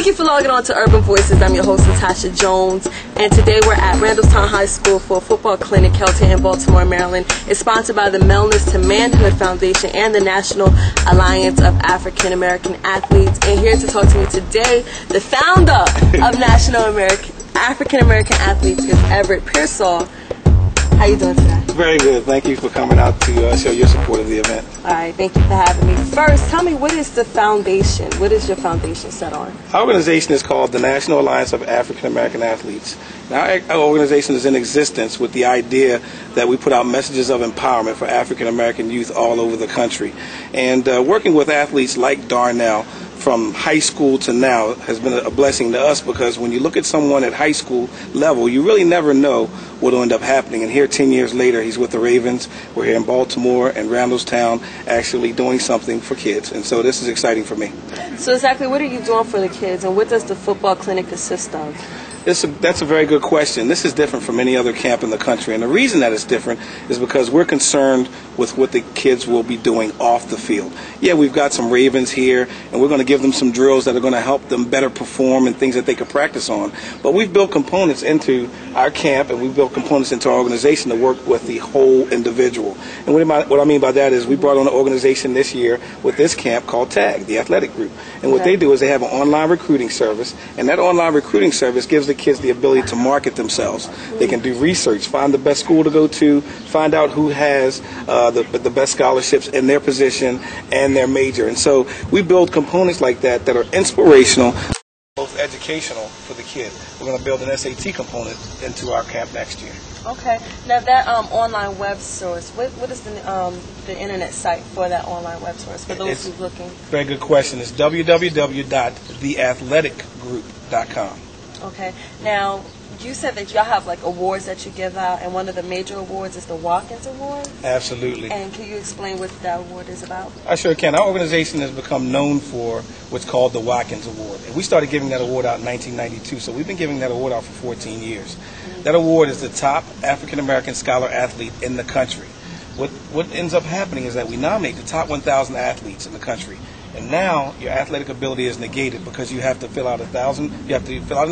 Thank you for logging on to Urban Voices. I'm your host, Tasha Jones, and today we're at Randallstown High School for a football clinic held here in Baltimore, Maryland. It's sponsored by the Maleness to Manhood Foundation and the National Alliance of African American Athletes. And here to talk to me today, the founder of African American Athletes is Everette Pearsall. How you doing today? Very good. Thank you for coming out to show your support of the event. All right. Thank you for having me. First, tell me, what is the foundation? What is your foundation set on? Our organization is called the National Alliance of African American Athletes. Now, our organization is in existence with the idea that we put out messages of empowerment for African American youth all over the country. And working with athletes like Darnell from high school to now has been a blessing to us, because when you look at someone at high school level, you really never know what will end up happening. And here 10 years later, he's with the Ravens. We're here in Baltimore and Randallstown actually doing something for kids. And so this is exciting for me. So exactly what are you doing for the kids, and what does the football clinic consist of? That's a very good question. This is different from any other camp in the country. And the reason that it's different is because we're concerned with what the kids will be doing off the field. Yeah, we've got some Ravens here, and we're going to give them some drills that are going to help them better perform and things that they can practice on. But we've built components into our camp, and we've built components into our organization to work with the whole individual. And what I mean by that is we brought on an organization this year with this camp called TAG, the athletic group. And what they do is they have an online recruiting service, and that online recruiting service gives the kids the ability to market themselves. They can do research, find the best school to go to, find out who has the best scholarships in their position and their major. And so we build components like that that are inspirational, both educational for the kid. We're going to build an SAT component into our camp next year. Okay. Now that online web source, what is the internet site for that online web source for those who's looking? Very good question. It's www.theathleticgroup.com. Okay. Now, you said that y'all have like awards that you give out, and one of the major awards is the Watkins Award. Absolutely. And can you explain what that award is about? I sure can. Our organization has become known for what's called the Watkins Award. And we started giving that award out in 1992, so we've been giving that award out for 14 years. Mm-hmm. That award is the top African American scholar athlete in the country. What ends up happening is that we nominate the top 1,000 athletes in the country. And now your athletic ability is negated because you have to fill out an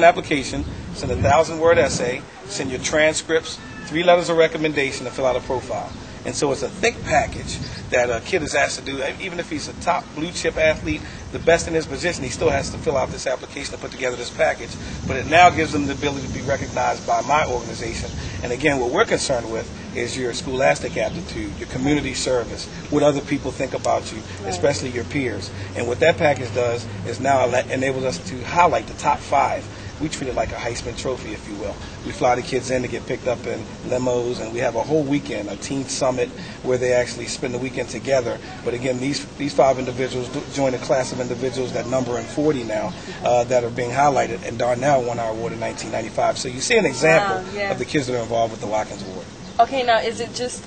application, send a 1,000-word essay, send your transcripts, 3 letters of recommendation, and fill out a profile. And so it's a thick package that a kid is asked to do. Even if he's a top blue chip athlete, the best in his position, he still has to fill out this application and put together this package. But it now gives them the ability to be recognized by my organization. And again, what we're concerned with is your scholastic aptitude, your community service, what other people think about you, especially your peers. And what that package does is now enables us to highlight the top 5. We treat it like a Heisman Trophy, if you will. We fly the kids in to get picked up in limos, and we have a whole weekend, a teen summit, where they actually spend the weekend together. But again, these 5 individuals join a class of individuals that number in 40 now that are being highlighted, and Darnell won our award in 1995. So you see an example of the kids that are involved with the Watkins Award. Okay, now is it just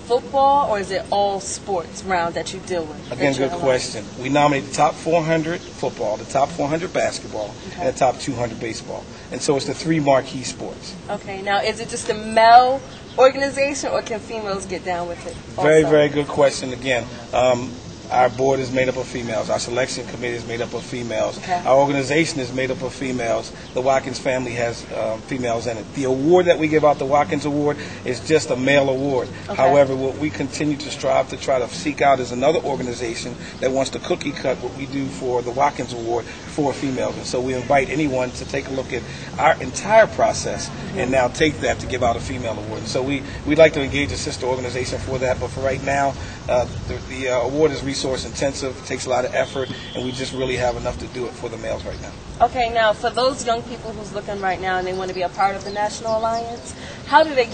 football, or is it all sports round that you deal with? Again, good question. We nominate the top 400 football, the top 400 basketball, and the top 200 baseball. And so it's the 3 marquee sports. Okay, now is it just a male organization, or can females get down with it also? Very, very good question again. Our board is made up of females. Our selection committee is made up of females. Okay. Our organization is made up of females. The Watkins family has females in it. The award that we give out, the Watkins Award, is just a male award. Okay. However, what we continue to strive to try to seek out is another organization that wants to cookie cut what we do for the Watkins Award for females. And so we invite anyone to take a look at our entire process and now take that to give out a female award. And so we'd like to engage a sister organization for that. But for right now, the award is resource intensive, it takes a lot of effort, and we just really have enough to do it for the males right now. Okay, now for those young people who's looking right now and they want to be a part of the National Alliance, how do they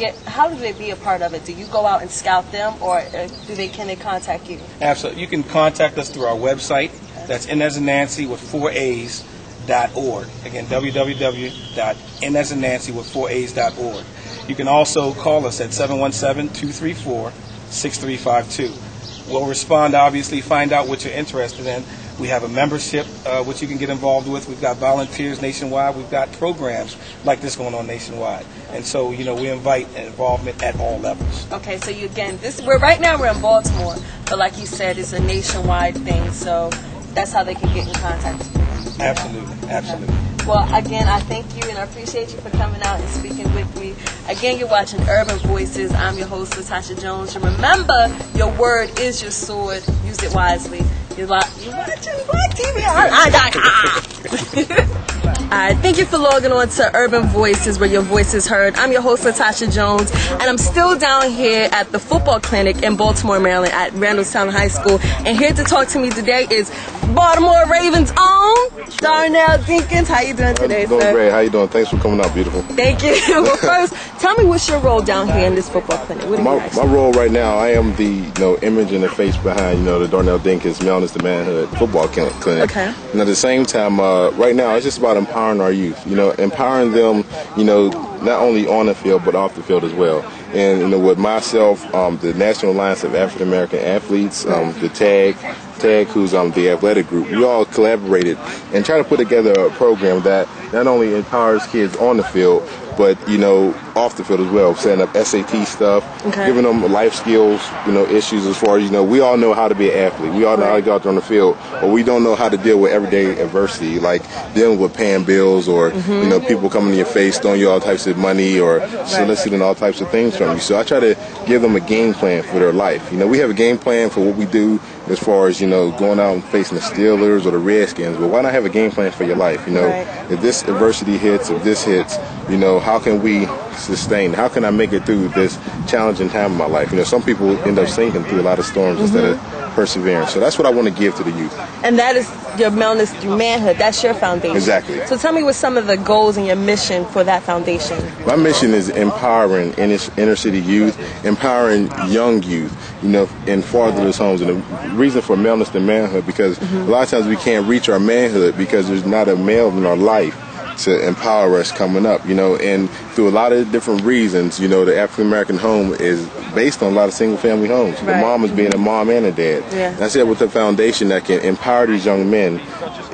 be a part of it? Do you go out and scout them, or can they contact you? Absolutely. You can contact us through our website. That's N as in Nancy with 4 A's.org. Again, www.nasnancy with 4 A's.org. You can also call us at 717-234-6352. We'll respond, obviously, find out what you're interested in. We have a membership, which you can get involved with. We've got volunteers nationwide. We've got programs like this going on nationwide. And so, we invite involvement at all levels. Okay, so right now we're in Baltimore, but like you said, it's a nationwide thing, so that's how they can get in contact with you. Absolutely, absolutely. Well, again, I thank you and I appreciate you for coming out and speaking with me. Again, you're watching Urban Voices. I'm your host, Tasha Jones. And remember, your word is your sword. Use it wisely. You're watching Black TV. Alright, thank you for logging on to Urban Voices, where your voice is heard. I'm your host, Tasha Jones, and I'm still down here at the football clinic in Baltimore, Maryland, at Randallstown High School. And here to talk to me today is Baltimore Ravens' own Darnell Dinkins. How you doing today, I'm doing sir? great. How you doing? Thanks for coming out, beautiful. Thank you. Well, first, tell me what's your role down here in this football clinic. What do you My role right now, I am the image and the face behind the Darnell Dinkins Wellness to Manhood football clinic. Okay. And at the same time, right now, it's just about empowering our youth. Empowering them, not only on the field but off the field as well. And with myself, the National Alliance of African American Athletes, the TAG, who's the athletic group, we all collaborated and try to put together a program that not only empowers kids on the field, but off the field as well, setting up SAT stuff, giving them life skills, issues as far as we all know how to be an athlete, we all know how to go out there on the field, but we don't know how to deal with everyday adversity, like dealing with paying bills or people coming in your face, throwing you all types of money or soliciting all types of things from you. So I try to give them a game plan for their life. We have a game plan for what we do as far as going out and facing the Steelers or the Redskins, but why not have a game plan for your life? If this adversity hits, if this hits, how can we sustain? How can I make it through this challenging time in my life? Some people end up sinking through a lot of storms instead of persevering. So that's what I want to give to the youth. And that is your wellness through manhood. That's your foundation. Exactly. So tell me what some of the goals and your mission for that foundation. My mission is empowering inner city youth, empowering young youth, in fatherless homes. And the reason for wellness to manhood, because a lot of times we can't reach our manhood because there's not a male in our life to empower us coming up, and through a lot of different reasons, the African American home is based on a lot of single family homes. The mom is being a mom and a dad. Yeah. And I said with the foundation that can empower these young men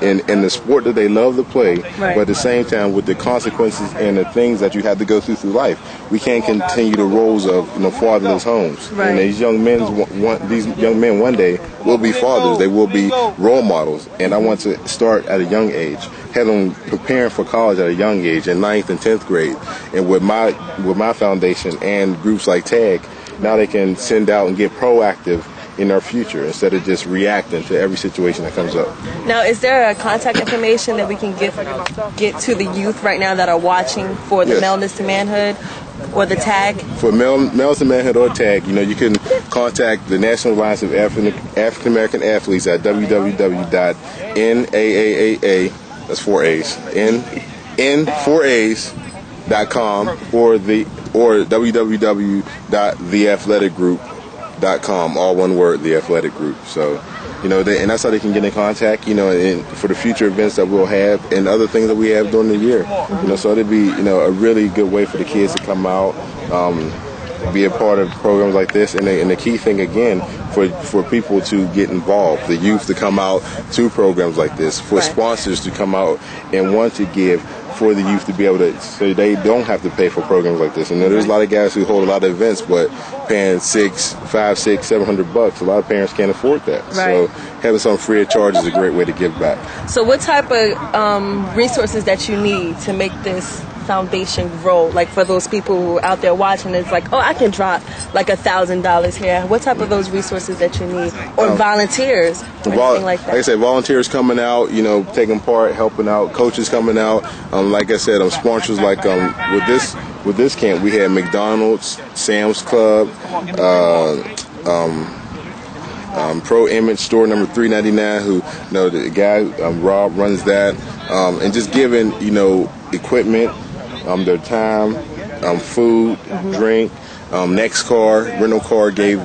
in the sport that they love to play, but at the same time with the consequences and the things that you have to go through life. We can't continue the roles of fatherless homes. And these young men one day will be fathers. They will be role models. And I want to start at a young age, have them preparing for college at a young age in 9th and 10th grade. And with my foundation and groups like TAG, now they can send out and get proactive in our future instead of just reacting to every situation that comes up. Now, is there a contact information that we can get to the youth right now that are watching for the Wellness to Manhood or the TAG? For Wellness to Manhood or TAG, you can contact the National Alliance of African American Athletes at www.NAAAA, that's 4 A's, N4A's.com or www.theathleticgroup.com, all one word, The Athletic Group. So, and that's how they can get in contact, and for the future events that we'll have and other things that we have during the year. So it'd be, a really good way for the kids to come out, be a part of programs like this. And the key thing, again, for people to get involved, the youth to come out to programs like this, for sponsors to come out and want to give, for the youth to be able to, so they don't have to pay for programs like this. And there's a lot of guys who hold a lot of events, but paying $700, a lot of parents can't afford that. So having something free of charge is a great way to give back. So what type of resources that you need to make this foundation grow? Like for those people who are out there watching, it's like, I can drop like $1,000 here. What type of those resources that you need, or volunteers, or anything like that? Like I said, volunteers coming out, taking part, helping out, coaches coming out. Like I said, sponsors like with this camp, we had McDonald's, Sam's Club, Pro Image Store number 399, who the guy Rob runs that, and just giving equipment, their time, food, drink. Next Car, rental car gave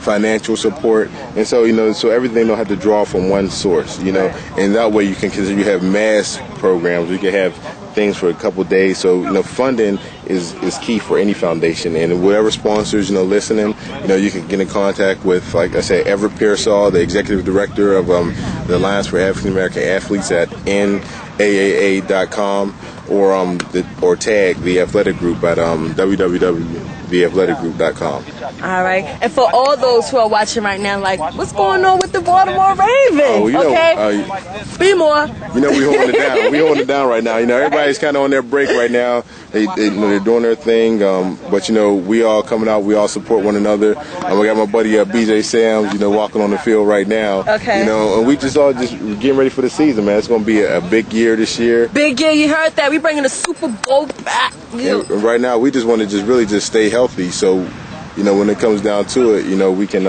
financial support, and so so everything don't have to draw from one source, and that way you can, because you have mass programs, you can have things for a couple of days. So funding is key for any foundation, and whatever sponsors listening, you can get in contact with, like I said, Everette Pearsall, the executive director of the Alliance for African American Athletes at NAAA.com, or TAG, the athletic group, at www theathleticgroup.com. All right. And for all those who are watching right now, like, what's going on with the Baltimore Ravens? Oh, you know, okay? Be more. You know, we holding it down. We holding it down right now. You know, everybody's kind of on their break right now. They're doing their thing. But, you know, we all coming out. We all support one another. We got my buddy BJ Sams, you know, walking on the field right now. Okay. You know, and we just all just getting ready for the season, man. It's going to be a big year this year. Big year. You heard that. We bringing the Super Bowl back. And right now, we just want to really stay healthy. So, you know, when it comes down to it, you know, we can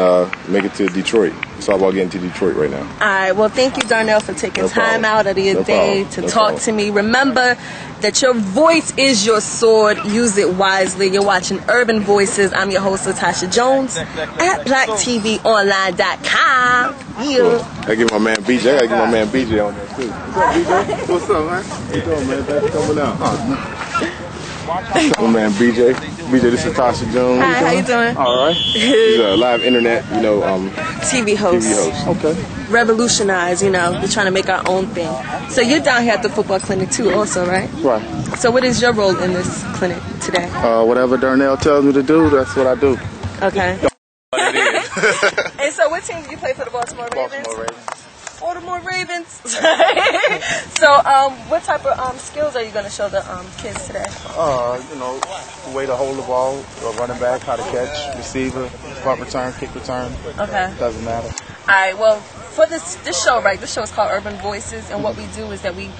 make it to Detroit. It's all about getting to Detroit right now. All right. Well, thank you, Darnell, for taking time out of your day to talk to me. Remember that your voice is your sword. Use it wisely. You're watching Urban Voices. I'm your host, Tasha Jones, at BlackTVOnline.com. Cool. I give my man BJ. I give my man BJ on there too. What's up, BJ? What's up, man? How you doing, man? Thanks for coming out. My man BJ. BJ, this is Tasha Jones. Hi, how you doing? All right. He's a live internet, you know, TV host. Okay. Revolutionize, you know, we're trying to make our own thing. So you're down here at the football clinic too also, right? Right. So what is your role in this clinic today? Whatever Darnell tells me to do, that's what I do. Okay. And so what team do you play for, the Baltimore Ravens? Baltimore Ravens. So what type of skills are you going to show the kids today? You know, the way to hold the ball, running back, how to catch, receiver, punt return, kick return. Okay. Doesn't matter. All right. Well, for this show, right? This show is called Urban Voices, and what we do is that we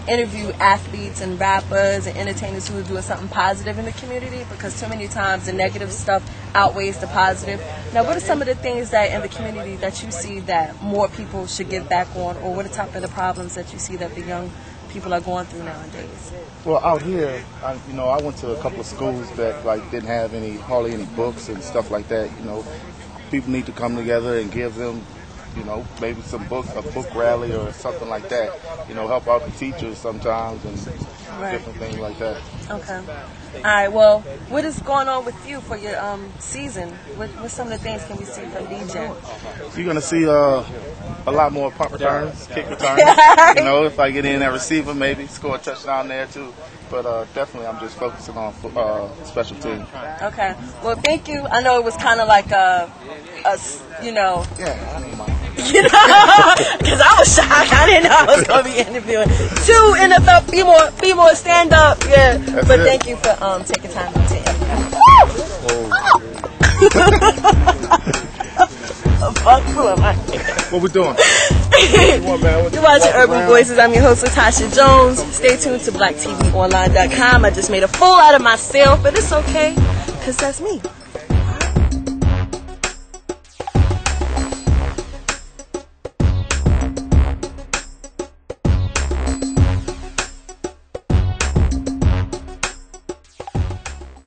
interview athletes and rappers and entertainers who are doing something positive in the community, because too many times the negative stuff outweighs the positive. Now, what are some of the things that in the community that you see that more people should get back on, or what are top of the problems that you see that the young people are going through nowadays? Well, out here, I went to a couple of schools that didn't have hardly any books and stuff like that. You know, people need to come together and give them, you know, maybe some books, a book rally or something like that. You know, help out the teachers sometimes and different things like that. Okay. All right. Well, what is going on with you for your season? What some of the things can we see from DJ? You're gonna see a lot more punt returns, kick returns. You know, if I get in at receiver, maybe score a touchdown there too. But definitely, I'm just focusing on special teams. Okay. Well, thank you. I know it was kind of like you know. Yeah, I don't mind. You know, because I was shocked. I didn't know I was going to be interviewing two NFL female stand up. Yeah. That's but it. thank you for taking time to interview. What we doing? You're watching Urban Voices. I'm your host, Tasha Jones. Stay tuned to BlackTVOnline.com. I just made a fool out of myself, but it's okay, because that's me.